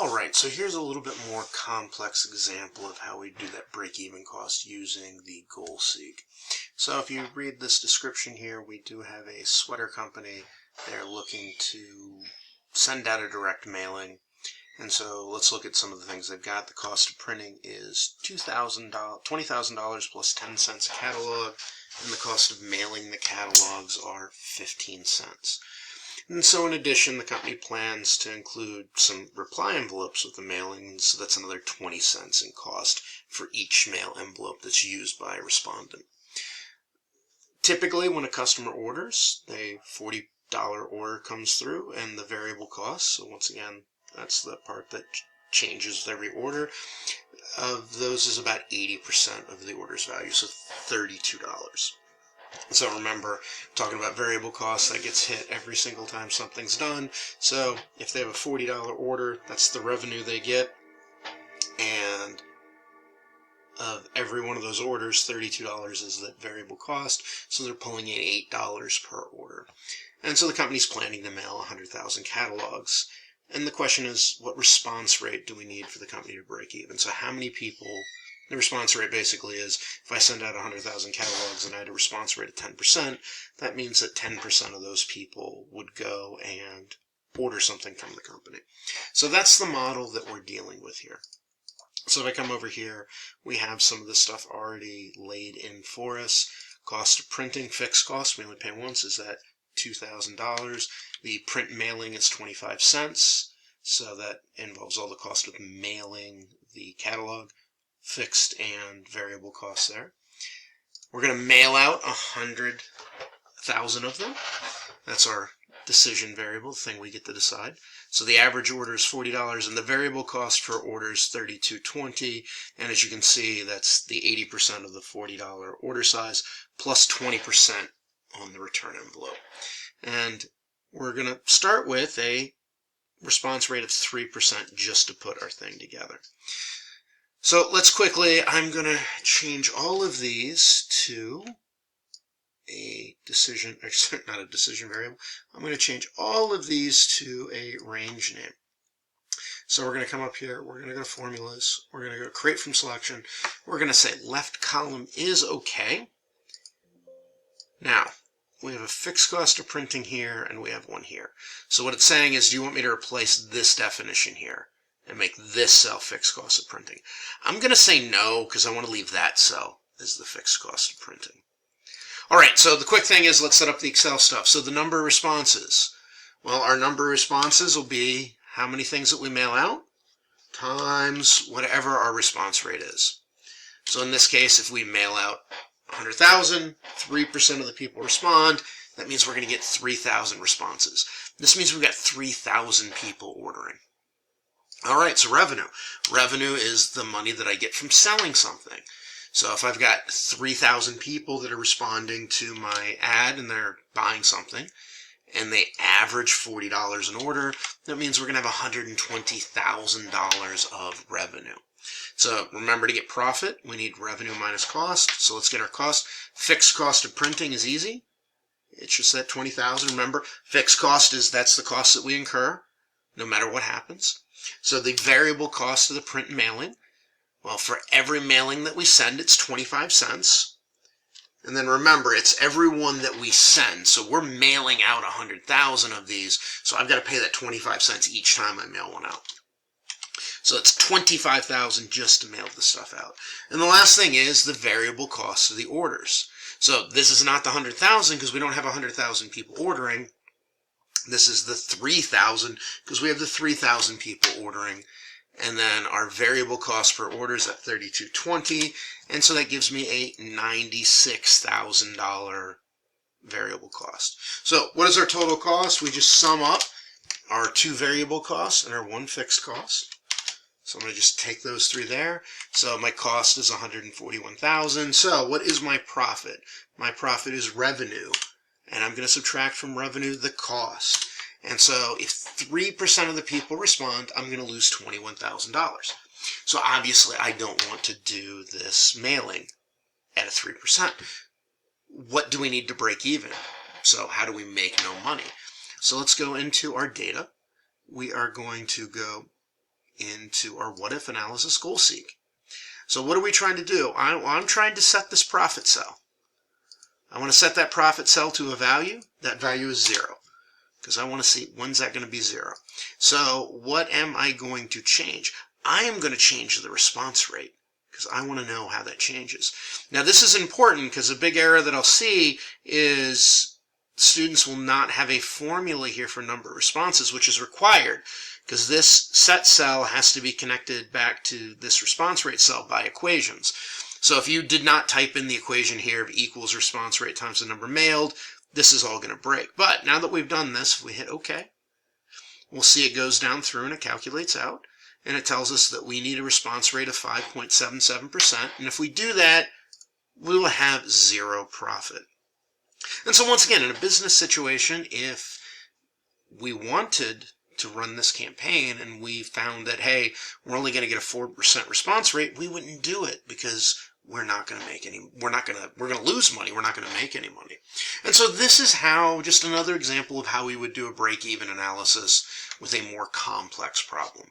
Alright, so here's a little bit more complex example of how we do that break-even cost using the GoalSeek. So if you read this description here, we do have a sweater company. They're looking to send out a direct mailing. And so let's look at some of the things they've got. The cost of printing is $20,000 plus 10 cents a catalog, and the cost of mailing the catalogs are 15 cents. And so in addition, the company plans to include some reply envelopes with the mailing, so that's another 20 cents in cost for each mail envelope that's used by a respondent. Typically, when a customer orders, a $40 order comes through, and the variable cost, so once again, that's the part that changes with every order, of those is about 80% of the order's value, so $32. So remember, talking about variable costs, that gets hit every single time something's done. So if they have a $40 order, that's the revenue they get. And of every one of those orders, $32 is that variable cost. So they're pulling in $8 per order. And so the company's planning to mail 100,000 catalogs. And the question is, what response rate do we need for the company to break even? So how many people... The response rate basically is, if I send out 100,000 catalogs and I had a response rate of 10%, that means that 10% of those people would go and order something from the company. So that's the model that we're dealing with here. So if I come over here, we have some of this stuff already laid in for us. Cost of printing, fixed cost, we only pay once, is that $2,000. The print mailing is 25 cents, so that involves all the cost of mailing the catalog. Fixed and variable costs there. We're going to mail out 100,000 of them. That's our decision variable, the thing we get to decide. So the average order is $40, and the variable cost per order is $32.20. And as you can see, that's the 80% of the $40 order size, plus 20% on the return envelope. And we're going to start with a response rate of 3% just to put our thing together. So let's quickly, I'm going to change all of these to a decision, not a decision variable. I'm going to change all of these to a range name. So we're going to come up here, we're going to go to formulas, we're going to go create from selection, we're going to say left column is okay. Now, we have a fixed cost of printing here and we have one here. So what it's saying is, do you want me to replace this definition here and make this cell fixed cost of printing? I'm going to say no, because I want to leave that cell as the fixed cost of printing. Alright, so the quick thing is, let's set up the Excel stuff. So the number of responses. Well, our number of responses will be how many things that we mail out times whatever our response rate is. So in this case, if we mail out 100,000, 3% of the people respond, that means we're going to get 3,000 responses. This means we've got 3,000 people ordering. Alright, so revenue. Revenue is the money that I get from selling something. So if I've got 3,000 people that are responding to my ad and they're buying something, and they average $40 an order, that means we're going to have $120,000 of revenue. So remember, to get profit, we need revenue minus cost. So let's get our cost. Fixed cost of printing is easy. It's just that $20,000. Remember, fixed cost is, that's the cost that we incur, no matter what happens. So the variable cost of the print and mailing, well, for every mailing that we send, it's 25 cents. And then remember, it's every one that we send. So we're mailing out 100,000 of these, so I've got to pay that 25 cents each time I mail one out. So it's 25,000 just to mail the stuff out. And the last thing is the variable cost of the orders. So this is not the 100,000 because we don't have 100,000 people ordering. This is the 3,000 because we have the 3,000 people ordering. And then our variable cost per order is at $32.20. And so that gives me a $96,000 variable cost. So what is our total cost? We just sum up our two variable costs and our one fixed cost. So I'm going to just take those three there. So my cost is $141,000. So what is my profit? My profit is revenue. And I'm going to subtract from revenue the cost. And so if 3% of the people respond, I'm going to lose $21,000. So obviously I don't want to do this mailing at a 3%. What do we need to break even? So how do we make no money? So let's go into our data. We are going to go into our what if analysis goal seek. So what are we trying to do? I'm trying to set this profit cell. I want to set that profit cell to a value. That value is 0 because I want to see when's that going to be 0. So what am I going to change? I am going to change the response rate because I want to know how that changes. Now this is important because a big error that I'll see is students will not have a formula here for number of responses, which is required because this set cell has to be connected back to this response rate cell by equations. So if you did not type in the equation here of equals response rate times the number mailed, this is all going to break. But now that we've done this, if we hit OK, we'll see it goes down through and it calculates out. And it tells us that we need a response rate of 5.77%. And if we do that, we will have 0 profit. And so once again, in a business situation, if we wanted to run this campaign and we found that, hey, we're only going to get a 4% response rate, we wouldn't do it because we're going to lose money. We're not going to make any money. And so this is how, just another example of how we would do a break-even analysis with a more complex problem.